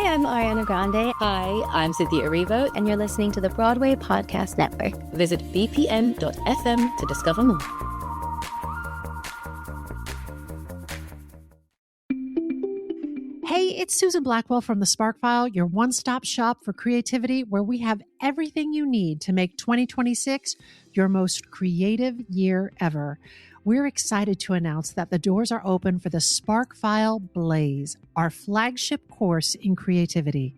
I'm Ariana Grande. Hi, I'm Cynthia Erivo. And you're listening to the Broadway Podcast Network. Visit bpm.fm to discover more. Hey, it's Susan Blackwell from The Spark File, your one-stop shop for creativity, where we have everything you need to make 2026 your most creative year ever. We're excited to announce that the doors are open for the Spark File Blaze, our flagship course in creativity.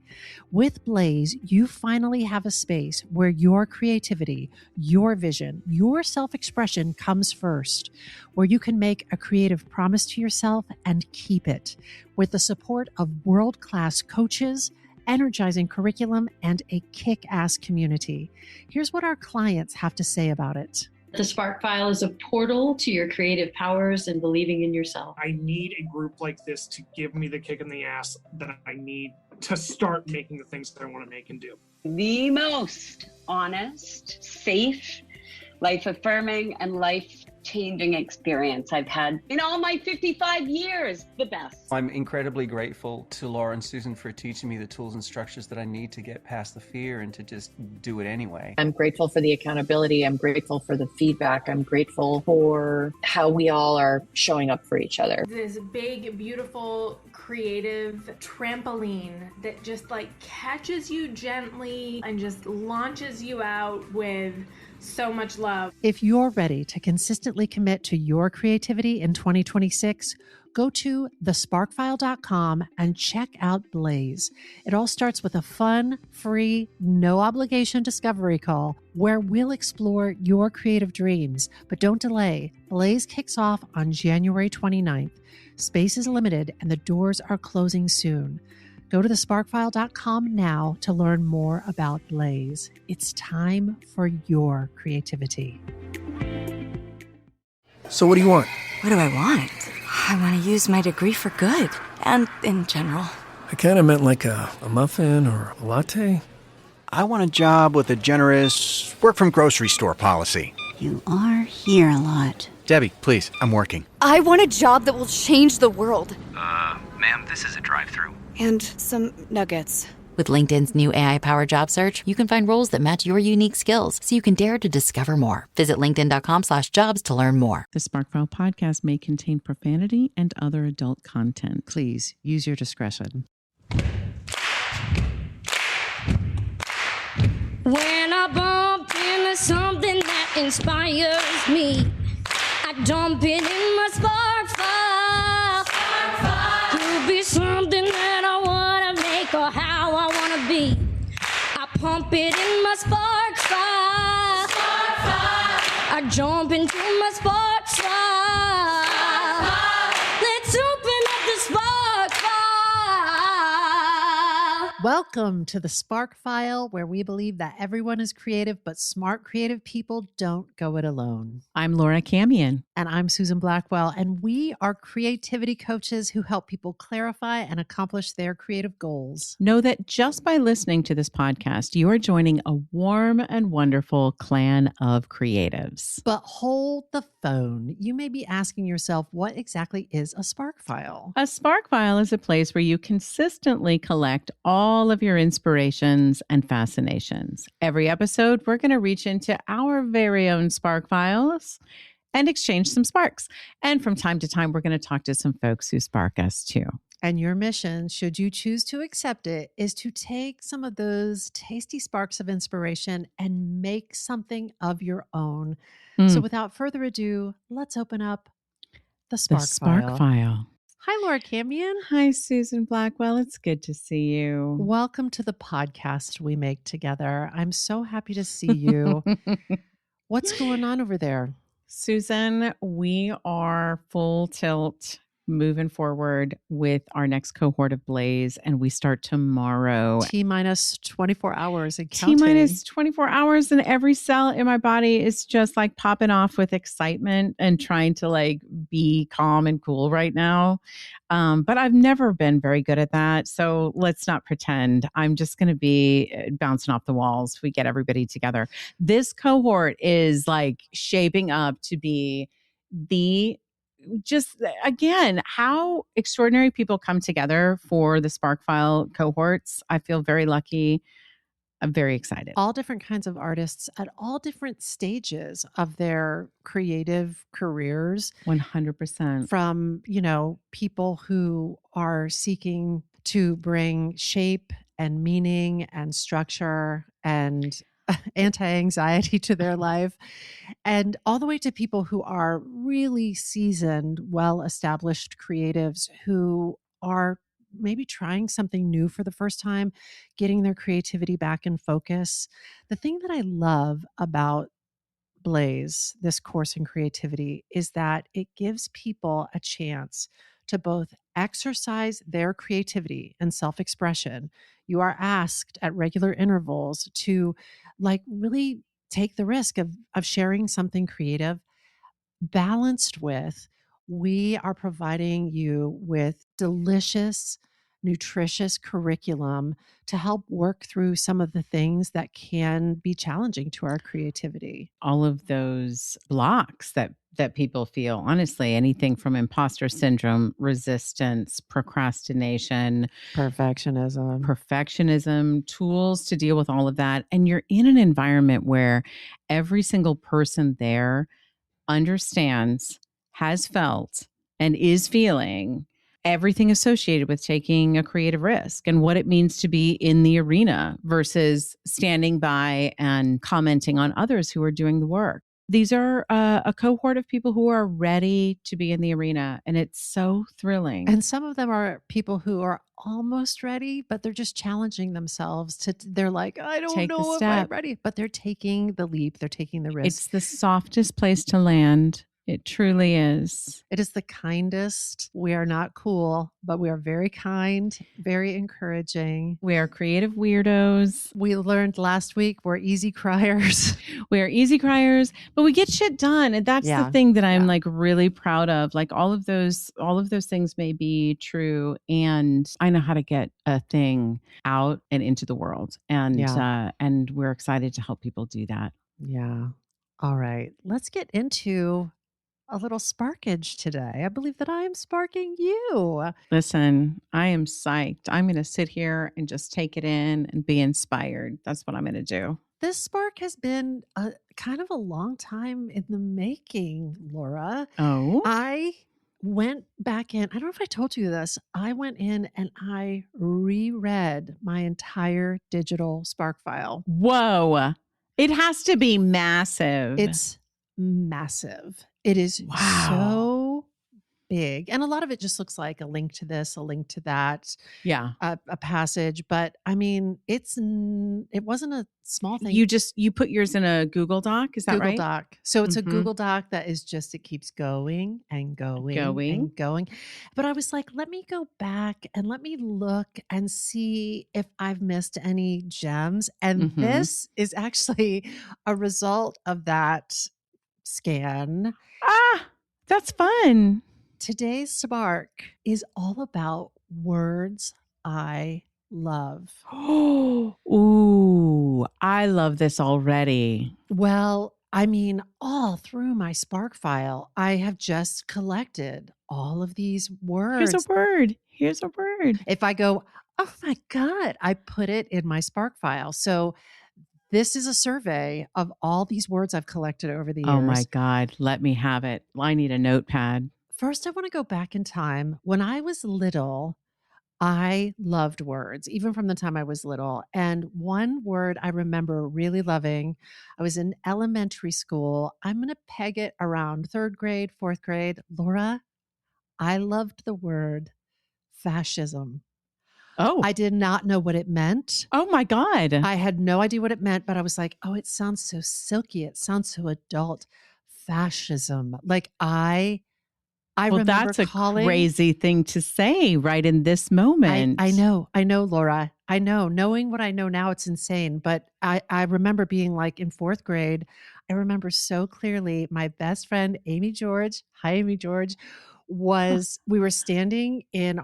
With Blaze, you finally have a space where your creativity, your vision, your self-expression comes first, where you can make a creative promise to yourself and keep it, with the support of world-class coaches, energizing curriculum, and a kick-ass community. Here's what our clients have to say about it. The Spark File is a portal to your creative powers and believing in yourself. I need a group like this to give me the kick in the ass that I need to start making the things that I want to make and do. The most honest, safe, life-affirming, and life-changing experience I've had in all my 55 years. The best. I'm incredibly grateful to Laura and Susan for teaching me the tools and structures that I need to get past the fear and to just do it anyway. I'm grateful for the accountability. I'm grateful for the feedback. I'm grateful for how we all are showing up for each other. This big, beautiful, creative trampoline that just like catches you gently and just launches you out with so much love. If you're ready to consistently commit to your creativity in 2026, go to thesparkfile.com and check out Blaze. It all starts with a fun, free, no obligation discovery call where we'll explore your creative dreams. But don't delay. Blaze kicks off on January 29th. Space is limited and the doors are closing soon. Go to thesparkfile.com now to learn more about Blaze. It's time for your creativity. So what do you want? What do I want? I want to use my degree for good. And in general. I kind of meant like a muffin or a latte. I want a job with a generous work-from-grocery-store policy. You are here a lot. Debbie, please, I'm working. I want a job that will change the world. Ma'am, this is a drive-thru. And some nuggets. With LinkedIn's new AI-powered job search, you can find roles that match your unique skills so you can dare to discover more. Visit linkedin.com/jobs to learn more. The Sparkfile podcast may contain profanity and other adult content. Please use your discretion. When I bump into something that inspires me, I dump it in my spark file. Could be something that I want to make or how I want to be. I pump it in my spark file. I jump into my spark file. Let's open up the spark file. Welcome to the Spark File, where we believe that everyone is creative, but smart creative people don't go it alone. I'm Laura Camion. And I'm Susan Blackwell, and we are creativity coaches who help people clarify and accomplish their creative goals. Know that just by listening to this podcast, you are joining a warm and wonderful clan of creatives. But hold the phone. You may be asking yourself, what exactly is a Spark File? A Spark File is a place where you consistently collect all of your inspirations and fascinations. Every episode, we're going to reach into our very own Spark Files and exchange some sparks. And from time to time, we're going to talk to some folks who spark us too. And your mission, should you choose to accept it, is to take some of those tasty sparks of inspiration and make something of your own. So without further ado, let's open up the Spark File. Hi, Laura Camion. Hi, Susan Blackwell. It's good to see you. Welcome to the podcast we make together. I'm so happy to see you. What's going on over there? Susan, we are full tilt moving forward with our next cohort of Blaze, and we start tomorrow. T-minus 24 hours and counting. T-minus 24 hours, and every cell in my body is just like popping off with excitement and trying to like be calm and cool right now. But I've never been very good at that. So let's not pretend. I'm just going to be bouncing off the walls. We get everybody together. This cohort is like shaping up to be the just again, how extraordinary people come together for the Sparkfile cohorts. I feel very lucky. I'm very excited. All different kinds of artists at all different stages of their creative careers. 100%. From, people who are seeking to bring shape and meaning and structure and anti-anxiety to their life, and all the way to people who are really seasoned, well-established creatives who are maybe trying something new for the first time, getting their creativity back in focus. The thing that I love about Blaze, this course in creativity, is that it gives people a chance to both exercise their creativity and self-expression. You are asked at regular intervals to really take the risk of sharing something creative, balanced with, we are providing you with delicious, nutritious curriculum to help work through some of the things that can be challenging to our creativity. All of those blocks that people feel, honestly, anything from imposter syndrome, resistance, procrastination, perfectionism, tools to deal with all of that. And you're in an environment where every single person there understands, has felt, and is feeling everything associated with taking a creative risk and what it means to be in the arena versus standing by and commenting on others who are doing the work. These are a cohort of people who are ready to be in the arena, and it's so thrilling. And some of them are people who are almost ready, but they're just challenging themselves they're like, I don't know if I'm ready, but they're taking the leap. They're taking the risk. It's the softest place to land. It truly is. It is the kindest. We are not cool, but we are very kind, very encouraging. We are creative weirdos. We learned last week we're easy criers. We are easy criers, but we get shit done. And that's the thing that I'm really proud of. All of those things may be true. And I know how to get a thing out and into the world. And we're excited to help people do that. Yeah. All right. Let's get into a little sparkage today. I believe that I am sparking you. Listen, I am psyched. I'm going to sit here and just take it in and be inspired. That's what I'm going to do. This spark has been kind of a long time in the making, Laura. Oh? I went back in. I don't know if I told you this. I went in and I reread my entire digital spark file. Whoa. It has to be massive. It's massive. It is so big. And a lot of it just looks like a link to this, a link to that. Yeah. A passage. But I mean, it wasn't a small thing. You put yours in a Google Doc. Is that right? Google Doc. So it's a Google Doc that is just, it keeps going and going and going. But I was like, let me go back and let me look and see if I've missed any gems. And this is actually a result of that scan. That's fun. Today's spark is all about words I love. Ooh, I love this already. Well, I mean, all through my spark file, I have just collected all of these words. Here's a word. If I go, oh my God, I put it in my spark file. So this is a survey of all these words I've collected over the years. Oh my God, let me have it. I need a notepad. First, I want to go back in time. When I was little, I loved words, even from the time I was little. And one word I remember really loving, I was in elementary school. I'm going to peg it around 3rd grade, 4th grade. Laura, I loved the word fascism. Oh. I did not know what it meant. Oh my God. I had no idea what it meant, but I was like, oh, it sounds so silky. It sounds so adult. Fascism. Like I remember that's a crazy thing to say right in this moment. I know, Laura. I know. Knowing what I know now, it's insane. But I remember being like in 4th grade. I remember so clearly my best friend, Amy George. Hi, Amy George. We were standing in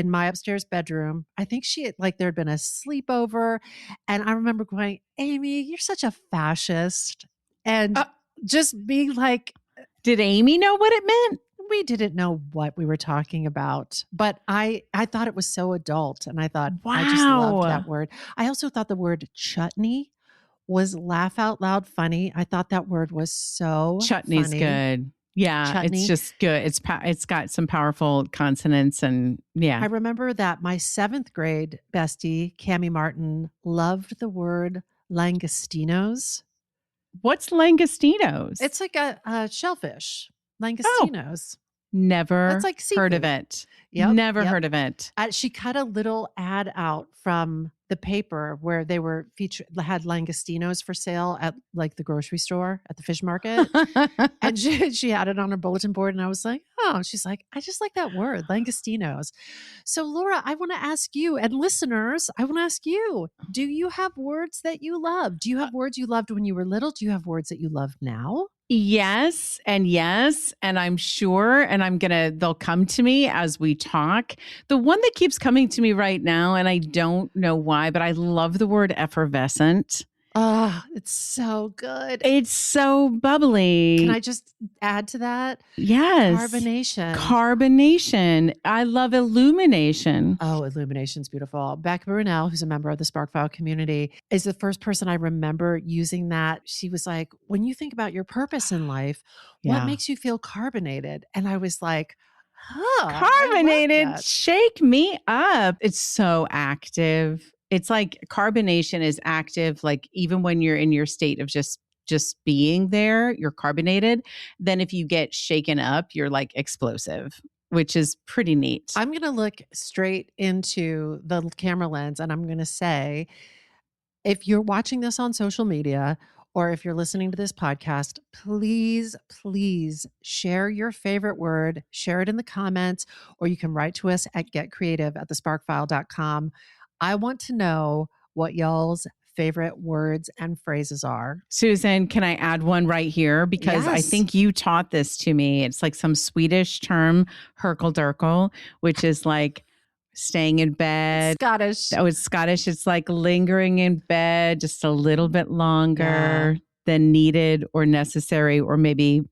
my upstairs bedroom. I think there had been a sleepover. And I remember going, Amy, you're such a fascist. And just being like, did Amy know what it meant? we didn't know what we were talking about, but I thought it was so adult, and I thought, I just loved that word. I also thought the word chutney was laugh out loud funny. I thought that word was so Chutney's funny. good. Yeah, Chutney. it's just good. It's got some powerful consonants, and I remember that my 7th grade bestie, Cammie Martin, loved the word langostinos. What's langostinos? It's like a shellfish. Langostinos. Never That's like heard of seafood. it. Yep, Never yep. heard of it. She cut a little ad out from the paper where they were had langostinos for sale at like the grocery store at the fish market. And she had it on her bulletin board, and I was like, oh, she's like, I just like that word, langostinos. So Laura, I want to ask you, and listeners, I want to ask you, do you have words that you love? Do you have words you loved when you were little? Do you have words that you love now? Yes. And I'm sure, and they'll come to me as we talk. The one that keeps coming to me right now, and I don't know why, but I love the word effervescent. Oh, it's so good. It's so bubbly. Can I just add to that? Yes. Carbonation. I love illumination. Oh, illumination's beautiful. Becca Brunel, who's a member of the Sparkfile community, is the first person I remember using that. She was like, when you think about your purpose in life, what makes you feel carbonated? And I was like, carbonated, shake me up. It's so active. It's like carbonation is active, like even when you're in your state of just being there, you're carbonated. Then if you get shaken up, you're like explosive, which is pretty neat. I'm going to look straight into the camera lens, and I'm going to say, if you're watching this on social media, or if you're listening to this podcast, please, please share your favorite word, share it in the comments, or you can write to us at getcreative@thesparkfile.com. I want to know what y'all's favorite words and phrases are. Susan, can I add one right here? Because I think you taught this to me. It's like some Swedish term, herkle-durkle, which is like staying in bed. Scottish. Oh, it's Scottish. It's like lingering in bed just a little bit longer than needed or necessary, or maybe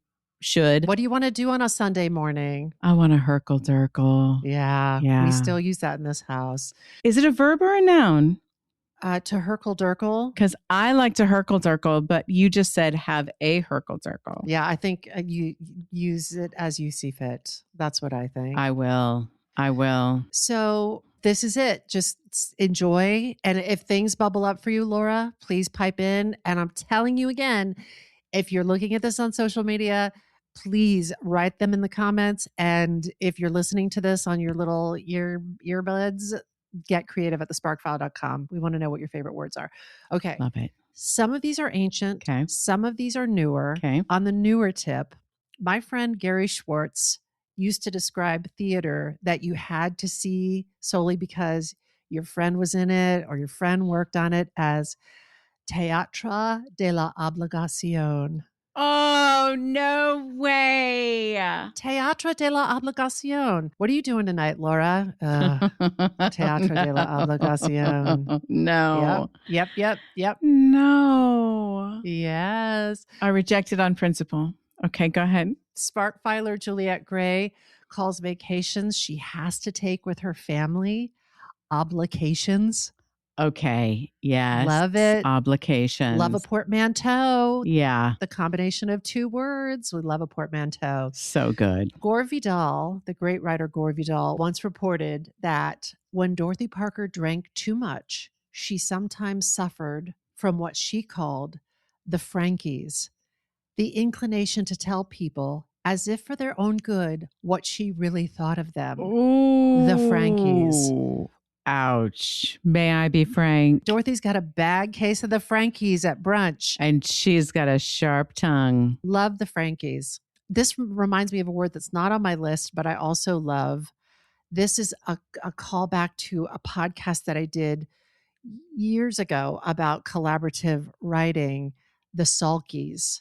should. What do you want to do on a Sunday morning? I want a herkle-durkle. Yeah. We still use that in this house. Is it a verb or a noun? To herkle-durkle. Because I like to herkle-durkle, but you just said have a herkle-durkle. Yeah, I think you use it as you see fit. That's what I think. I will. So this is it. Just enjoy. And if things bubble up for you, Laura, please pipe in. And I'm telling you again, if you're looking at this on social media, please write them in the comments. And if you're listening to this on your little earbuds, get creative at thesparkfile.com. We want to know what your favorite words are. Okay. Love it. Some of these are ancient. Okay. Some of these are newer. Okay. On the newer tip, my friend Gary Schwartz used to describe theater that you had to see solely because your friend was in it or your friend worked on it as teatro de la obligación. Oh, no way. Teatro de la obligación. What are you doing tonight, Laura? Teatro de la obligación. No. Yep. No. Yes. I reject it on principle. Okay, go ahead. Sparkfiler Juliette Gray calls vacations she has to take with her family obligations. Okay. Yes. Love it. Obligations. Love a portmanteau. Yeah. The combination of two words. We love a portmanteau. So good. Gore Vidal, the great writer Gore Vidal, once reported that when Dorothy Parker drank too much, she sometimes suffered from what she called the Frankies, the inclination to tell people, as if for their own good, what she really thought of them. Ooh. The Frankies. Ouch. May I be frank? Dorothy's got a bad case of the Frankies at brunch. And she's got a sharp tongue. Love the Frankies. This reminds me of a word that's not on my list, but I also love. This is a callback to a podcast that I did years ago about collaborative writing, the Sulkies.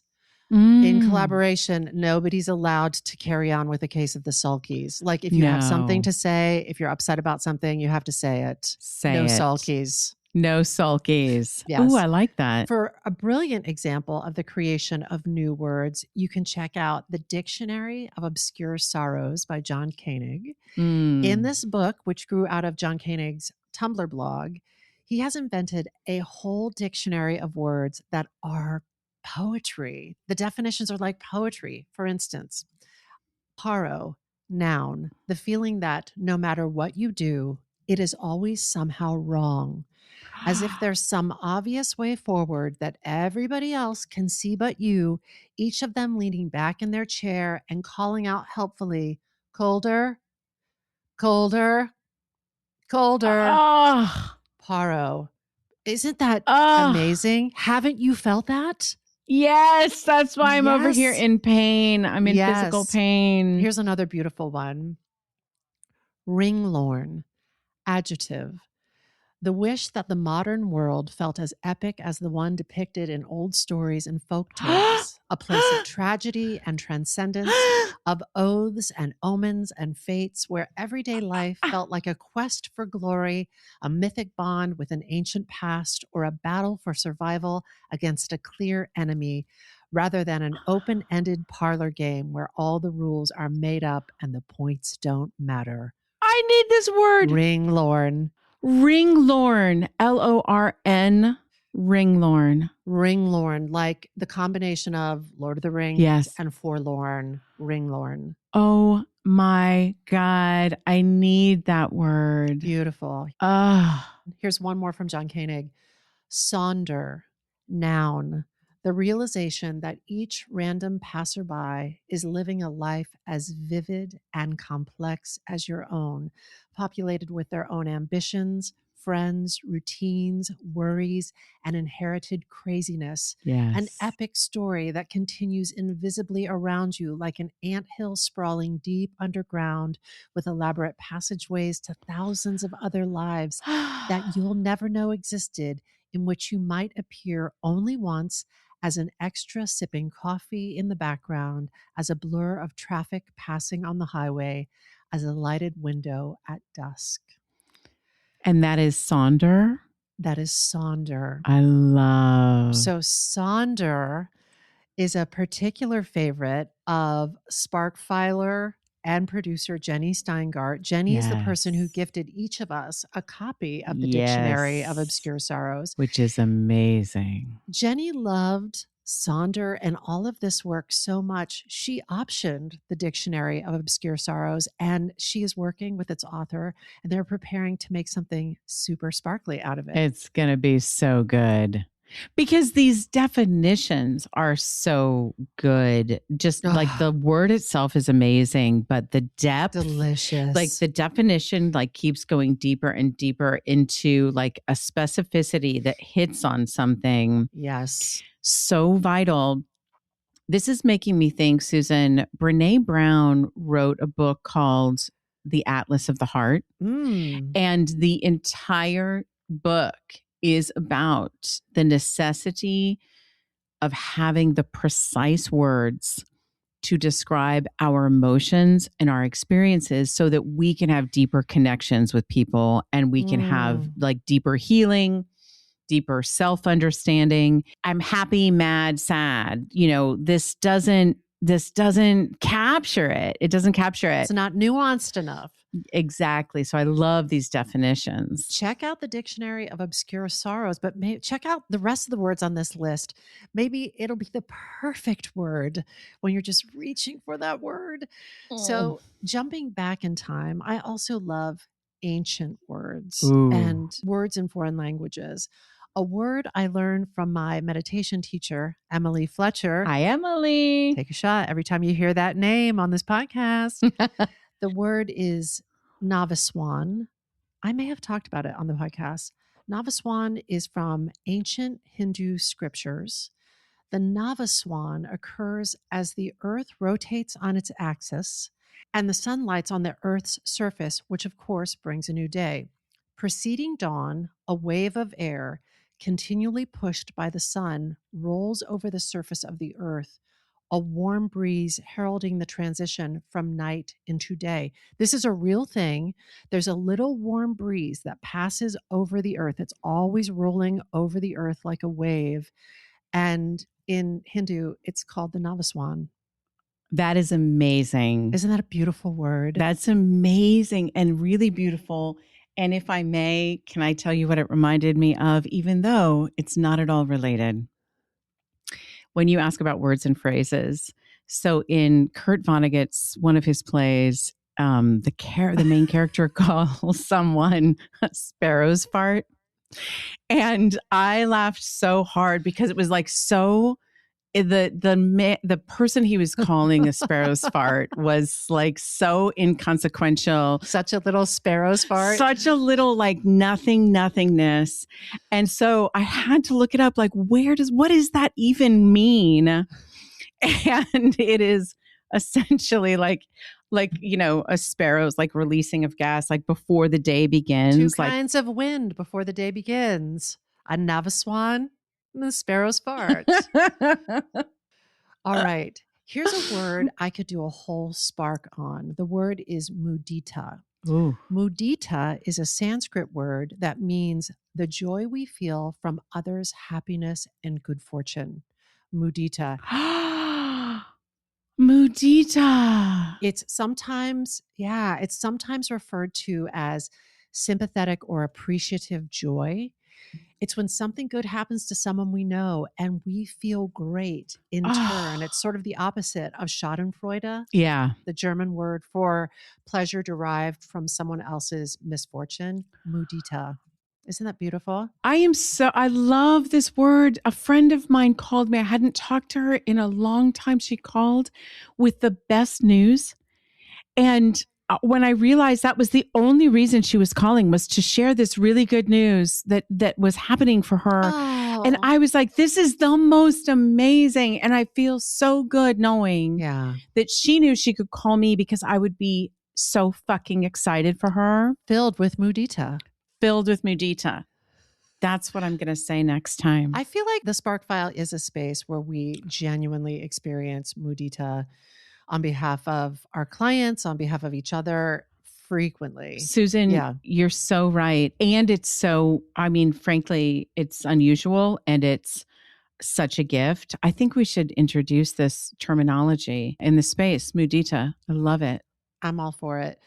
In collaboration, nobody's allowed to carry on with a case of the sulkies. Like if you have something to say, if you're upset about something, you have to say it. No sulkies. No sulkies. Yes. Ooh, I like that. For a brilliant example of the creation of new words, you can check out The Dictionary of Obscure Sorrows by John Koenig. In this book, which grew out of John Koenig's Tumblr blog, he has invented a whole dictionary of words that are poetry. The definitions are like poetry. For instance, paro, noun, the feeling that no matter what you do, it is always somehow wrong. As if there's some obvious way forward that everybody else can see but you, each of them leaning back in their chair and calling out helpfully, colder, colder, colder. Paro. Isn't that amazing? Haven't you felt that? Yes, that's why I'm over here Yes. in pain. I'm in physical Yes. pain. Here's another beautiful one. Ringlorn, adjective. The wish that the modern world felt as epic as the one depicted in old stories and folk tales, a place of tragedy and transcendence, of oaths and omens and fates, where everyday life felt like a quest for glory, a mythic bond with an ancient past, or a battle for survival against a clear enemy, rather than an open-ended parlor game where all the rules are made up and the points don't matter. I need this word. Ringlorn. Ringlorn. Lorn. Ringlorn. Ringlorn, like the combination of Lord of the Rings and forlorn. Ringlorn. Oh my God. I need that word. Beautiful. Here's one more from John Koenig. Sonder, noun. The realization that each random passerby is living a life as vivid and complex as your own, populated with their own ambitions, friends, routines, worries, and inherited craziness. Yes. An epic story that continues invisibly around you like an anthill sprawling deep underground with elaborate passageways to thousands of other lives that you'll never know existed, in which you might appear only once as an extra sipping coffee in the background, as a blur of traffic passing on the highway, as a lighted window at dusk. And that is Sonder. That is Sonder. I love. So Sonder is a particular favorite of Sparkfiler and producer Jenny Steingart. Jenny is the person who gifted each of us a copy of the Dictionary of Obscure Sorrows, which is amazing. Jenny loved Sonder and all of this work so much, she optioned the Dictionary of Obscure Sorrows, and she is working with its author, and they're preparing to make something super sparkly out of it. It's going to be so good. Because these definitions are so good. Just like the word itself is amazing, but the depth, delicious. Like the definition, like keeps going deeper and deeper into like a specificity that hits on something. Yes. So vital. This is making me think, Susan, Brene Brown wrote a book called The Atlas of the Heart. And the entire book is about the necessity of having the precise words to describe our emotions and our experiences so that we can have deeper connections with people and we can have like deeper healing, deeper self-understanding. I'm happy, mad, sad. You know, this doesn't capture it. It doesn't capture it. It's not nuanced enough. Exactly. So I love these definitions. Check out the Dictionary of Obscure Sorrows, but check out the rest of the words on this list. Maybe it'll be the perfect word when you're just reaching for that word. So jumping back in time, I also love ancient words and words in foreign languages. A word I learned from my meditation teacher, Emily Fletcher. Hi, Emily. Take a shot every time you hear that name on this podcast. The word is Navaswan. I may have talked about it on the podcast. Navaswan is from ancient Hindu scriptures. The Navaswan occurs as the earth rotates on its axis and the sun lights on the earth's surface, which of course brings a new day. Preceding dawn, a wave of air, continually pushed by the sun, rolls over the surface of the earth, a warm breeze heralding the transition from night into day. This is a real thing. There's a little warm breeze that passes over the earth. It's always rolling over the earth like a wave. And in Hindu, it's called the Navaswan. That is amazing. Isn't that a beautiful word? That's amazing and really beautiful. And if I may, can I tell you what it reminded me of, even though it's not at all related? When you ask about words and phrases. So in Kurt Vonnegut's, one of his plays, the main character calls someone a sparrow's fart. And I laughed so hard because it was like so the person he was calling a sparrow's fart was like so inconsequential. Such a little sparrow's fart. Such a little like nothingness. And so I had to look it up, like, what does that even mean? And it is essentially like, a sparrow's like releasing of gas, like before the day begins. Two kinds of wind before the day begins. A Navaswan and the sparrow's fart. All right. Here's a word I could do a whole spark on. The word is mudita. Ooh. Mudita is a Sanskrit word that means the joy we feel from others' happiness and good fortune. Mudita. Mudita. It's sometimes referred to as sympathetic or appreciative joy. It's when something good happens to someone we know and we feel great in turn. It's sort of the opposite of Schadenfreude. Yeah. The German word for pleasure derived from someone else's misfortune. Mudita. Isn't that beautiful? I love this word. A friend of mine called me. I hadn't talked to her in a long time. She called with the best news. And when I realized that was the only reason she was calling, was to share this really good news that was happening for her. Oh. And I was like, this is the most amazing. And I feel so good knowing that she knew she could call me because I would be so fucking excited for her. Filled with mudita. That's what I'm going to say next time. I feel like the Spark File is a space where we genuinely experience mudita on behalf of our clients, on behalf of each other frequently. Susan, you're so right. And it's so, frankly, it's unusual and it's such a gift. I think we should introduce this terminology in the space, mudita. I love it. I'm all for it.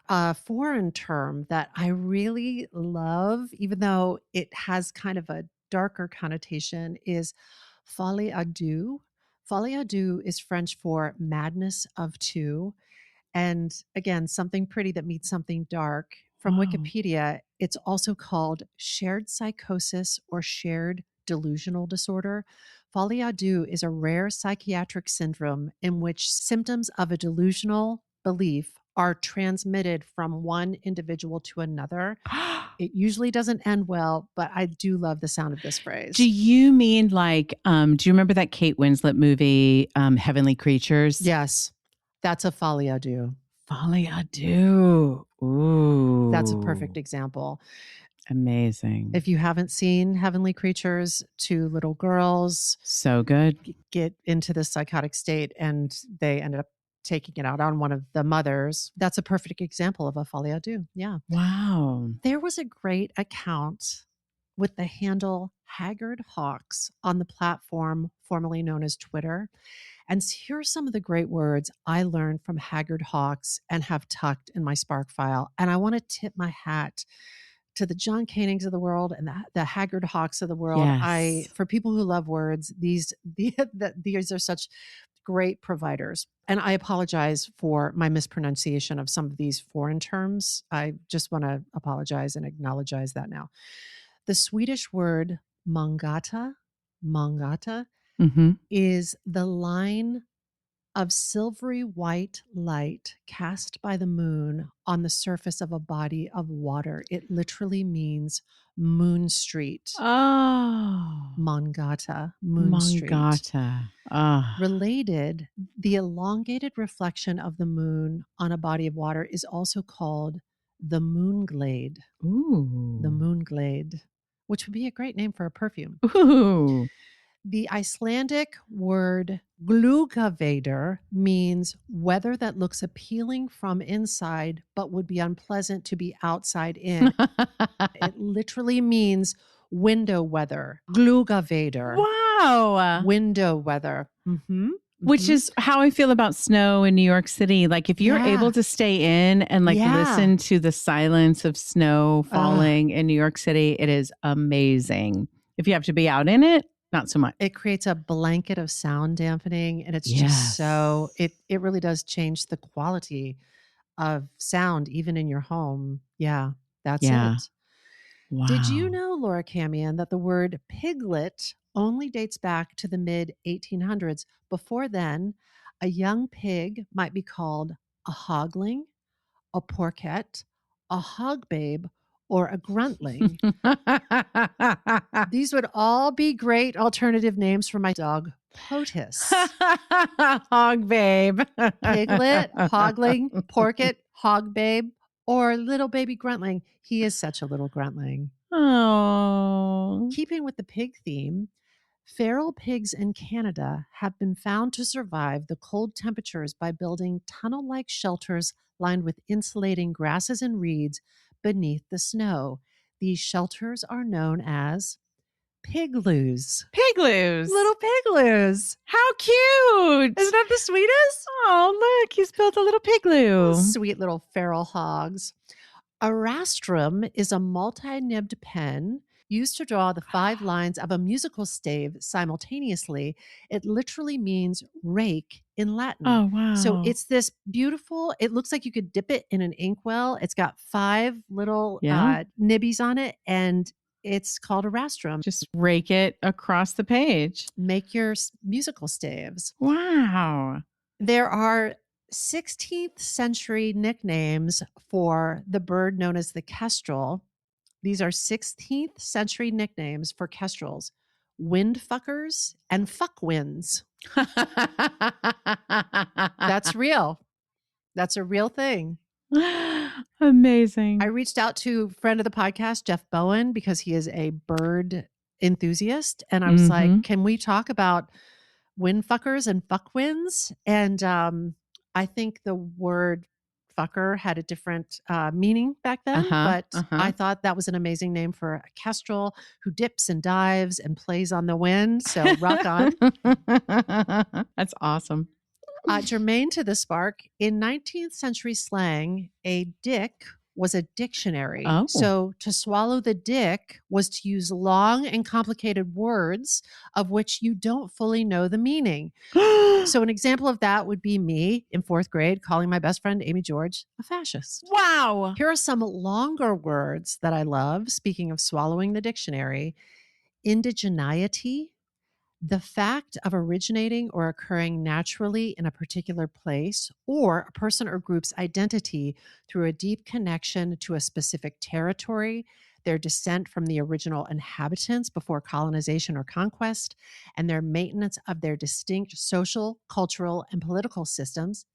A foreign term that I really love, even though it has kind of a darker connotation, is folie à deux. Folie à deux is French for madness of two. And again, something pretty that meets something dark. From Wikipedia, it's also called shared psychosis or shared delusional disorder. Folie à deux is a rare psychiatric syndrome in which symptoms of a delusional belief are transmitted from one individual to another. It usually doesn't end well, but I do love the sound of this phrase. Do you mean like, do you remember that Kate Winslet movie, Heavenly Creatures? Yes. That's a folie à deux. Folie à deux. Ooh. That's a perfect example. Amazing. If you haven't seen Heavenly Creatures, two little girls. So good. Get into this psychotic state and they ended up taking it out on one of the mothers. That's a perfect example of a folie à deux. Yeah. Wow. There was a great account with the handle Haggard Hawks on the platform formerly known as Twitter. And here's some of the great words I learned from Haggard Hawks and have tucked in my Spark File. And I want to tip my hat to the John Koenigs of the world and the Haggard Hawks of the world. Yes. For people who love words, these are such great providers. And I apologize for my mispronunciation of some of these foreign terms. I just want to apologize and acknowledge that now. The Swedish word mangata is the line of silvery white light cast by the moon on the surface of a body of water. It literally means moon street. Oh. Mangata, moon street. Related, the elongated reflection of the moon on a body of water is also called the moon glade. Ooh. The moon glade, which would be a great name for a perfume. Ooh. The Icelandic word glugaveder means weather that looks appealing from inside, but would be unpleasant to be outside in. It literally means window weather. Glugaveder. Wow. Window weather. Mm-hmm. Which is how I feel about snow in New York City. Like if you're able to stay in and listen to the silence of snow falling in New York City, it is amazing. If you have to be out in it, not so much. It creates a blanket of sound dampening, and it's just so, it really does change the quality of sound, even in your home. Yeah, that's it. Wow. Did you know, Laura Camion, that the word piglet only dates back to the mid-1800s? Before then, a young pig might be called a hogling, a porket, a hog babe, or a gruntling. These would all be great alternative names for my dog, Potus. Hog babe. Piglet, hogling, porket, hog babe, or little baby gruntling. He is such a little gruntling. Oh. Keeping with the pig theme, feral pigs in Canada have been found to survive the cold temperatures by building tunnel-like shelters lined with insulating grasses and reeds beneath the snow. These shelters are known as pigloos. Pigloos. Little pigloos. How cute. Isn't that the sweetest? Oh, look, he's built a little pigloo. Sweet little feral hogs. A rastrum is a multi-nibbed pen used to draw the 5 lines of a musical stave simultaneously. It literally means rake in Latin. Oh, wow. So it's this beautiful, it looks like you could dip it in an inkwell. It's got 5 little nibbies on it, and it's called a rastrum. Just rake it across the page. Make your musical staves. Wow. There are 16th century nicknames for the bird known as the kestrel. These are 16th century nicknames for kestrels: windfuckers and fuckwinds. That's real. That's a real thing. Amazing. I reached out to a friend of the podcast, Jeff Bowen, because he is a bird enthusiast. And I was like, can we talk about windfuckers and fuckwinds? And I think the word fucker had a different meaning back then, but I thought that was an amazing name for a kestrel who dips and dives and plays on the wind. So rock on. That's awesome. Germaine to the spark, in 19th century slang, a dick was a dictionary. Oh. So to swallow the dick was to use long and complicated words of which you don't fully know the meaning. So an example of that would be me in 4th grade calling my best friend Amy George a fascist. Wow. Here are some longer words that I love. Speaking of swallowing the dictionary: indigeneity, the fact of originating or occurring naturally in a particular place or a person or group's identity through a deep connection to a specific territory, their descent from the original inhabitants before colonization or conquest, and their maintenance of their distinct social, cultural, and political systems.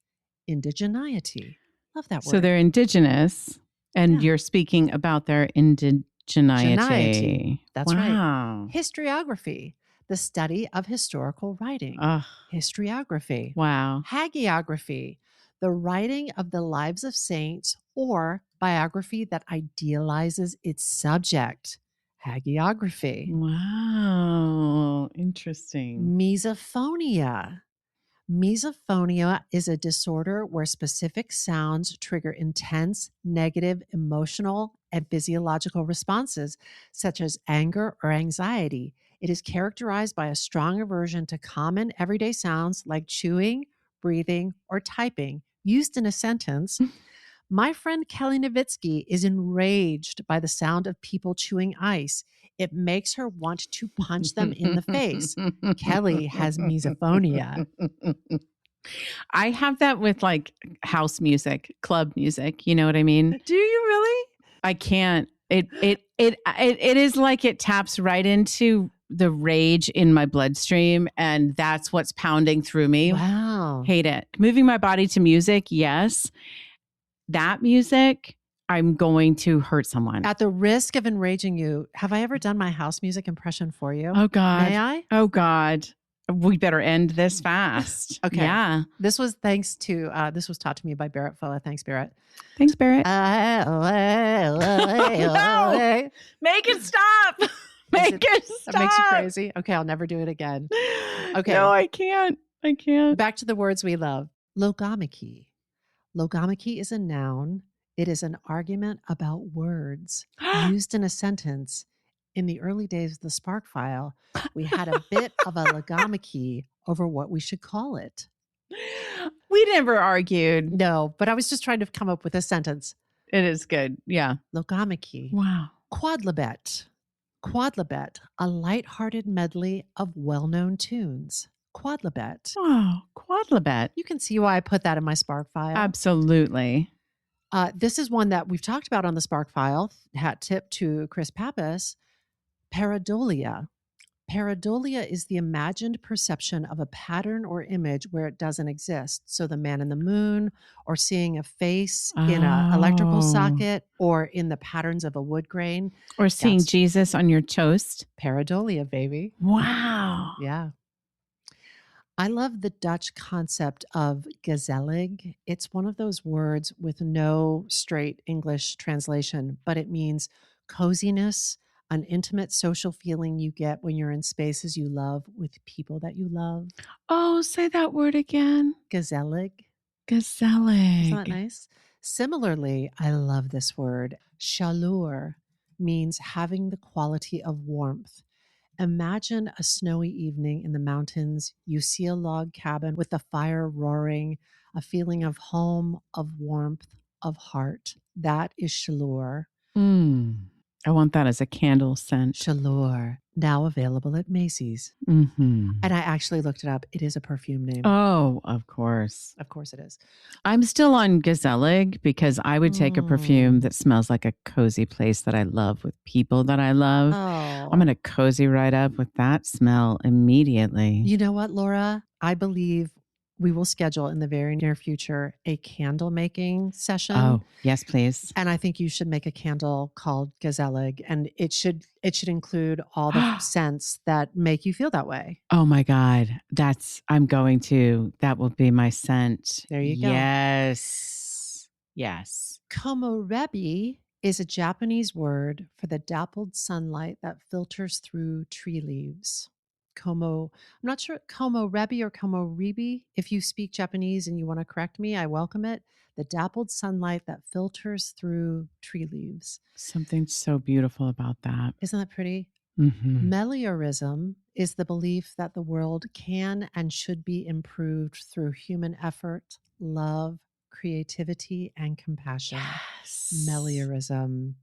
Indigeneity. Love that word. So they're indigenous, and you're speaking about their indigeneity. That's wow. right. Historiography, the study of historical writing. Historiography. Wow. Hagiography, the writing of the lives of saints or biography that idealizes its subject. Hagiography. Wow. Interesting. Misophonia. Misophonia is a disorder where specific sounds trigger intense, negative, emotional, and physiological responses, such as anger or anxiety. It is characterized by a strong aversion to common everyday sounds like chewing, breathing, or typing. Used in a sentence, my friend Kelly Nowitzki is enraged by the sound of people chewing ice. It makes her want to punch them in the face. Kelly has misophonia. I have that with like house music, club music. You know what I mean? Do you really? I can't. It is like it taps right into the rage in my bloodstream, and that's what's pounding through me. Wow. Hate it. Moving my body to music, yes. That music, I'm going to hurt someone. At the risk of enraging you, have I ever done my house music impression for you? Oh, God. May I? Oh, God. We better end this fast. Okay. Yeah. This was this was taught to me by Barrett Foa. Thanks, Barrett. Thanks, Barrett. No! Make it stop. Make it stop. That makes you crazy. Okay, I'll never do it again. Okay. No, I can't. I can't. Back to the words we love. Logomachy. Logomachy is a noun. It is an argument about words used in a sentence. In the early days of the Spark File, we had a bit of a logomachy over what we should call it. We never argued. No, but I was just trying to come up with a sentence. It is good. Yeah. Logomachy. Wow. Quadlibet. Quadlibet, a light-hearted medley of well-known tunes. Quadlibet. Oh, Quadlibet. You can see why I put that in my Spark File. Absolutely. This is one that we've talked about on the Spark File. Hat tip to Chris Pappas. Pareidolia. Pareidolia is the imagined perception of a pattern or image where it doesn't exist. So the man in the moon, or seeing a face in an electrical socket, or in the patterns of a wood grain. Or seeing Jesus on your toast. Pareidolia, baby. Wow. Yeah. I love the Dutch concept of gezellig. It's one of those words with no straight English translation, but it means coziness, an intimate social feeling you get when you're in spaces you love with people that you love. Oh, say that word again. Gezellig. Gezellig. Isn't that nice? Similarly, I love this word. Chaleur means having the quality of warmth. Imagine a snowy evening in the mountains. You see a log cabin with the fire roaring, a feeling of home, of warmth, of heart. That is chaleur. I want that as a candle scent. Chaleur, now available at Macy's. Mm-hmm. And I actually looked it up. It is a perfume name. Oh, of course. Of course it is. I'm still on gezellig because I would take a perfume that smells like a cozy place that I love with people that I love. Oh. I'm going to cozy right up with that smell immediately. You know what, Laura? I believe we will schedule in the very near future a candle making session. Oh, yes, please. And I think you should make a candle called gezellig, and it should include all the scents that make you feel that way. Oh my God. That will be my scent. There you go. Yes. Yes. Komorebi is a Japanese word for the dappled sunlight that filters through tree leaves. I'm not sure, komorebi or komoribi. If you speak Japanese and you want to correct me, I welcome it. The dappled sunlight that filters through tree leaves. Something so beautiful about that. Isn't that pretty? Mm-hmm. Meliorism is the belief that the world can and should be improved through human effort, love, creativity, and compassion. Yes. Meliorism.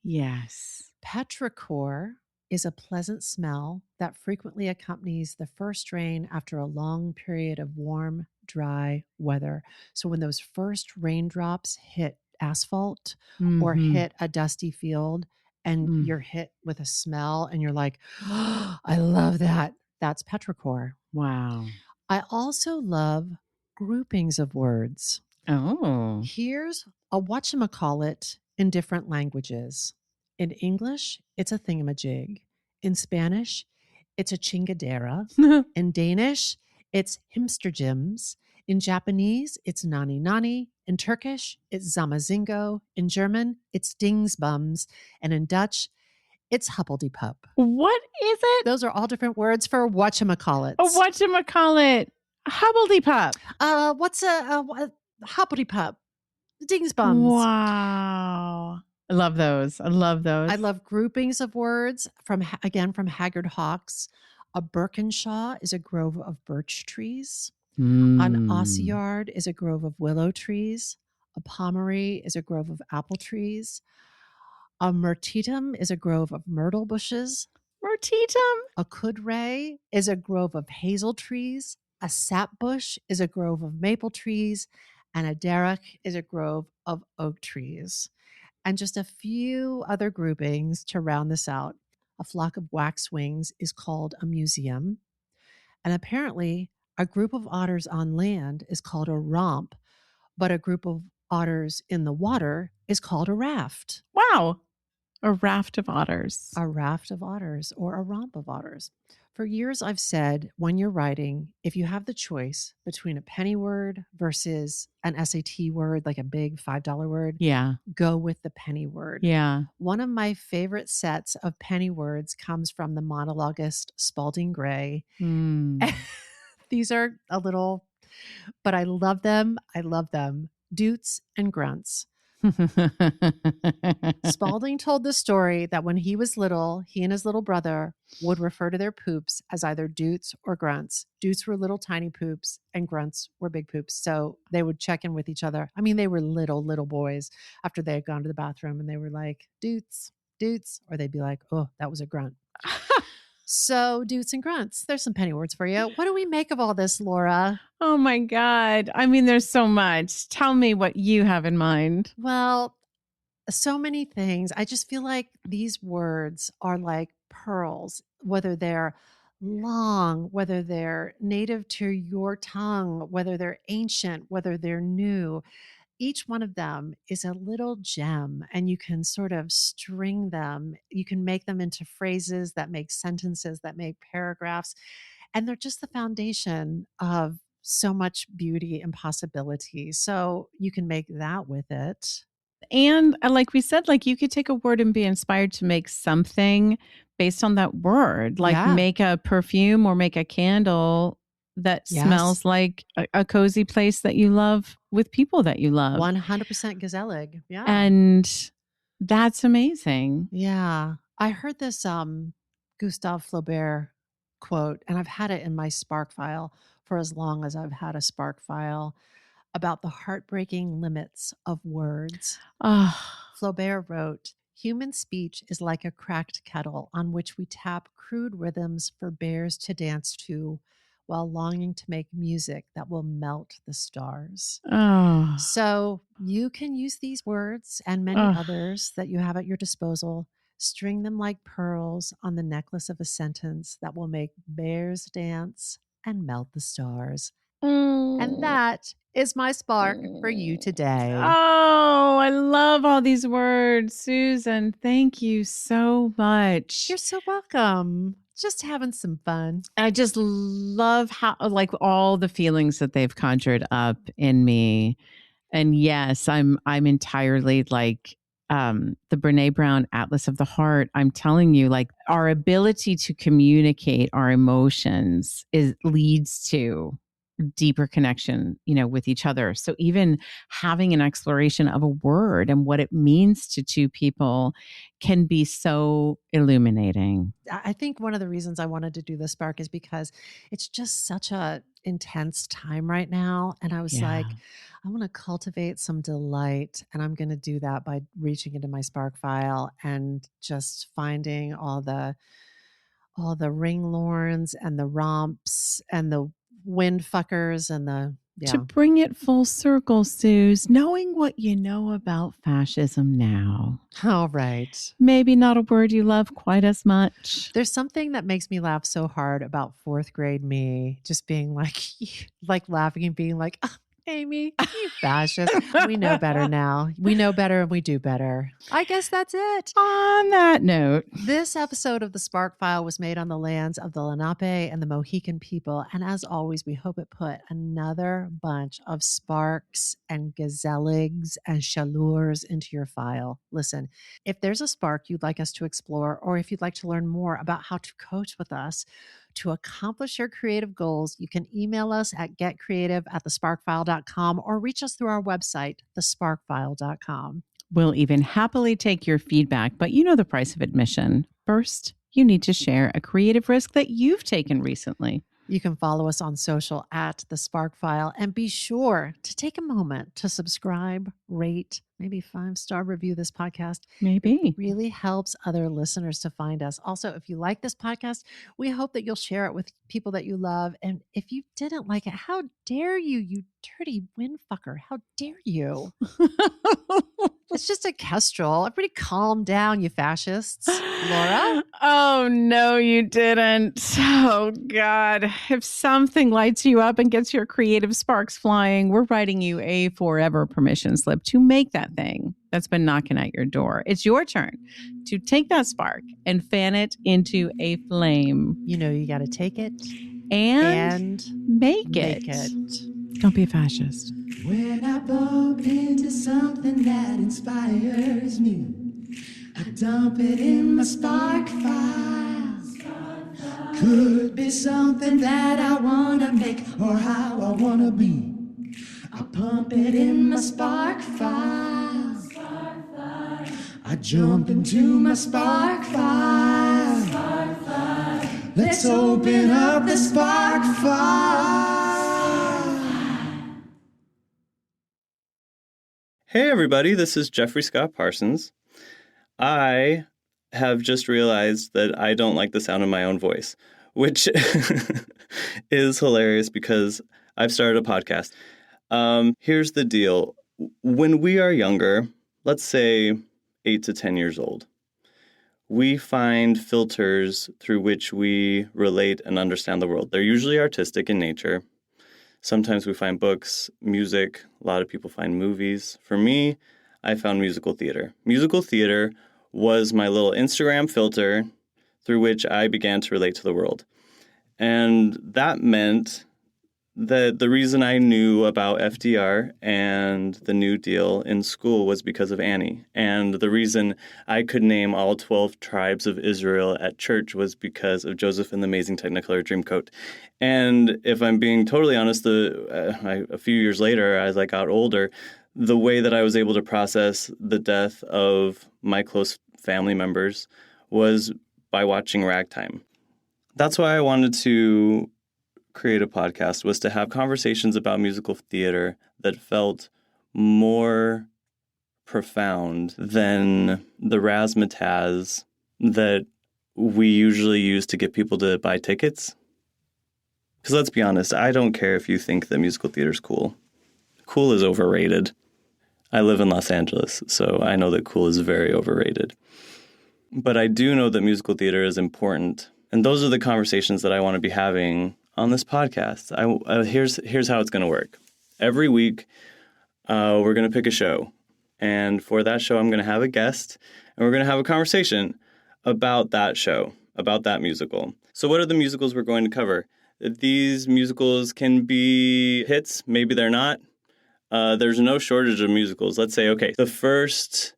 Yes. Petrichor is a pleasant smell that frequently accompanies the first rain after a long period of warm, dry weather. So when those first raindrops hit asphalt or hit a dusty field and you're hit with a smell and you're like, oh, I love that. That's petrichor. Wow. I also love groupings of words. Oh. Here's a whatchamacallit in different languages. In English, it's a thingamajig. In Spanish, it's a chingadera. In Danish, it's himsterjims. In Japanese, it's nani nani. In Turkish, it's zamazingo. In German, it's dingsbums. And in Dutch, it's huppeldepup. What is it? Those are all different words for whatchamacallits. A whatchamacallit. Hubbledepup. What's a huppeldepup? Dingsbums. Wow. I love those. I love those. I love groupings of words from Haggard Hawks. A Birkinshaw is a grove of birch trees. An Ossiard is a grove of willow trees. A Pomery is a grove of apple trees. A Myrtetum is a grove of myrtle bushes. Myrtetum. A Coudray is a grove of hazel trees. A sapbush is a grove of maple trees. And a derrick is a grove of oak trees. And just a few other groupings to round this out. A flock of waxwings is called a museum. And apparently, a group of otters on land is called a romp, but a group of otters in the water is called a raft. Wow. A raft of otters. A raft of otters or a romp of otters. For years, I've said when you're writing, if you have the choice between a penny word versus an SAT word, like a big $5 word, Yeah. go with the penny word. Yeah. One of my favorite sets of penny words comes from the monologuist Spalding Gray. These are a little, but I love them. I love them. Doots and grunts. Spalding told the story that when he was little, he and his little brother would refer to their poops as either doots or grunts. Doots were little tiny poops and grunts were big poops. So they would check in with each other. I mean, they were little boys after they had gone to the bathroom and they were like, doots, or they'd be like, oh, that was a grunt. So doots and grunts, there's some penny words for you. What do we make of all this, Laura? Oh my God. I mean, there's so much. Tell me what you have in mind. Well, so many things. I just feel like these words are like pearls, whether they're long, whether they're native to your tongue, whether they're ancient, whether they're new. Each one of them is a little gem, and you can sort of string them. You can make them into phrases that make sentences, that make paragraphs. And they're just the foundation of so much beauty and possibility. So you can make that with it. And like we said, like you could take a word and be inspired to make something based on that word, like make a perfume or make a candle that smells like a cozy place that you love with people that you love. 100% gezellig. Yeah. And that's amazing. Yeah. I heard this Gustave Flaubert quote, and I've had it in my Spark file for as long as I've had a Spark file, about the heartbreaking limits of words. Flaubert wrote, "Human speech is like a cracked kettle on which we tap crude rhythms for bears to dance to while longing to make music that will melt the stars." So you can use these words and many others that you have at your disposal, string them like pearls on the necklace of a sentence that will make bears dance and melt the stars. And that is my spark for you today. Oh, I love all these words, Susan. Thank you so much. You're so welcome. Just having some fun. I just love how, like, all the feelings that they've conjured up in me. And yes, I'm entirely like the Brene Brown Atlas of the Heart. I'm telling you, like, our ability to communicate our emotions leads to deeper connection, with each other. So even having an exploration of a word and what it means to two people can be so illuminating. I think one of the reasons I wanted to do this Spark is because it's just such a intense time right now. And I was like, I want to cultivate some delight. And I'm going to do that by reaching into my Spark file and just finding all the ringlorns and the romps and the wind fuckers and the To bring it full circle, Suze, knowing what you know about fascism now. All right. Maybe not a word you love quite as much. There's something that makes me laugh so hard about fourth grade me, just being like laughing and being like, oh, Amy, you fascist. We know better now. We know better and we do better. I guess that's it. On that note, this episode of the Spark File was made on the lands of the Lenape and the Mohican people. And as always, we hope it put another bunch of sparks and gazeligs and chaleurs into your file. Listen, if there's a spark you'd like us to explore, or if you'd like to learn more about how to coach with us to accomplish your creative goals, you can email us at getcreative@thesparkfile.com or reach us through our website, thesparkfile.com. We'll even happily take your feedback, but you know the price of admission. First, you need to share a creative risk that you've taken recently. You can follow us on social at The Spark File, and be sure to take a moment to subscribe, rate, maybe 5-star review this podcast. Maybe. It really helps other listeners to find us. Also, if you like this podcast, we hope that you'll share it with people that you love. And if you didn't like it, how dare you, you dirty windfucker? How dare you? It's just a kestrel. Everybody calm down, you fascists. Laura? Oh, no, you didn't. Oh, God. If something lights you up and gets your creative sparks flying, we're writing you a forever permission slip to make that thing that's been knocking at your door. It's your turn to take that spark and fan it into a flame. You know, you got to take it and make it. Don't be a fascist. When I bump into something that inspires me, I dump it in my spark file. Could be something that I want to make or how I want to be. I pump it in my spark file. I jump into my spark file. Let's open up the spark file. Hey everybody, this is Jeffrey Scott Parsons. I have just realized that I don't like the sound of my own voice, which is hilarious because I've started a podcast. Here's the deal. When we are younger, let's say 8 to 10 years old, we find filters through which we relate and understand the world. They're usually artistic in nature. Sometimes we find books, music. A lot of people find movies. For me, I found musical theater. Musical theater was my little Instagram filter through which I began to relate to the world. And that meant that the reason I knew about FDR and the New Deal in school was because of Annie. And the reason I could name all 12 tribes of Israel at church was because of Joseph and the Amazing Technicolor Dreamcoat. And if I'm being totally honest, a few years later, as I got older, the way that I was able to process the death of my close family members was by watching Ragtime. That's why I wanted to create a podcast, was to have conversations about musical theater that felt more profound than the razzmatazz that we usually use to get people to buy tickets. Because let's be honest, I don't care if you think that musical theater is cool. Cool is overrated. I live in Los Angeles, so I know that cool is very overrated. But I do know that musical theater is important. And those are the conversations that I want to be having on this podcast. Here's how it's going to work. Every week, we're going to pick a show. And for that show, I'm going to have a guest. And we're going to have a conversation about that show, about that musical. So what are the musicals we're going to cover? These musicals can be hits. Maybe they're not. There's no shortage of musicals. Let's say, okay, the first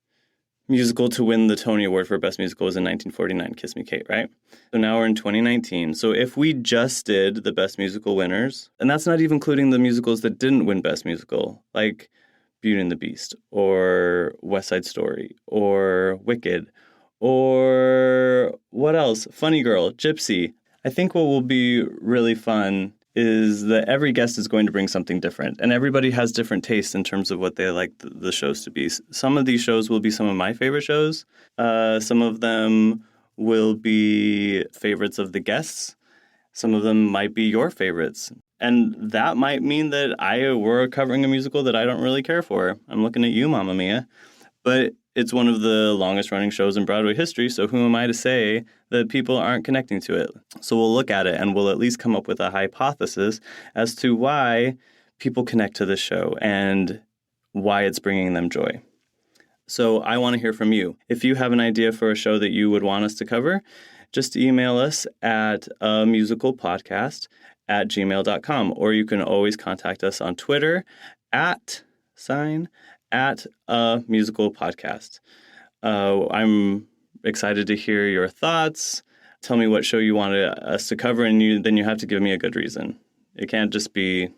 musical to win the Tony Award for Best Musical was in 1949, Kiss Me Kate, right? So now we're in 2019. So if we just did the Best Musical winners, and that's not even including the musicals that didn't win Best Musical, like Beauty and the Beast, or West Side Story, or Wicked, or what else? Funny Girl, Gypsy. I think what will be really fun is that every guest is going to bring something different. And everybody has different tastes in terms of what they like the shows to be. Some of these shows will be some of my favorite shows. Some of them will be favorites of the guests. Some of them might be your favorites. And that might mean that we're covering a musical that I don't really care for. I'm looking at you, Mamma Mia. But it's one of the longest running shows in Broadway history, so who am I to say that people aren't connecting to it? So we'll look at it and we'll at least come up with a hypothesis as to why people connect to this show and why it's bringing them joy. So I want to hear from you. If you have an idea for a show that you would want us to cover, just email us at amusicalpodcast@gmail.com, or you can always contact us on Twitter at a musical podcast. I'm excited to hear your thoughts. Tell me what show you want us to cover, and then you have to give me a good reason. It can't just be,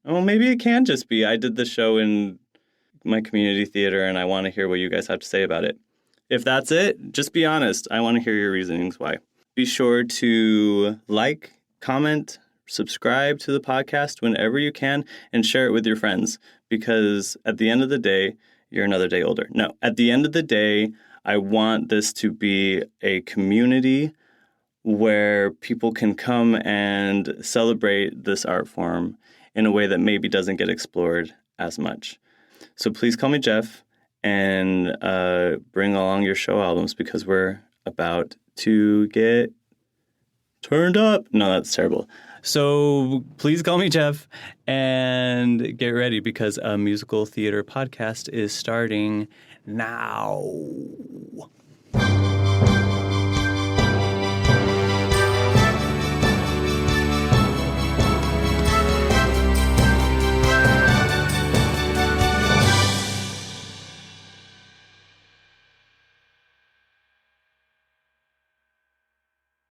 maybe it can just be, I did this show in my community theater and I want to hear what you guys have to say about it. If that's it, just be honest. I want to hear your reasonings why. Be sure to like, comment, subscribe to the podcast whenever you can, and share it with your friends. Because at the end of the day, you're another day older. No, at the end of the day, I want this to be a community where people can come and celebrate this art form in a way that maybe doesn't get explored as much. So please call me Jeff, and bring along your show albums because we're about to get turned up. No, that's terrible. So please call me Jeff and get ready because a musical theater podcast is starting now.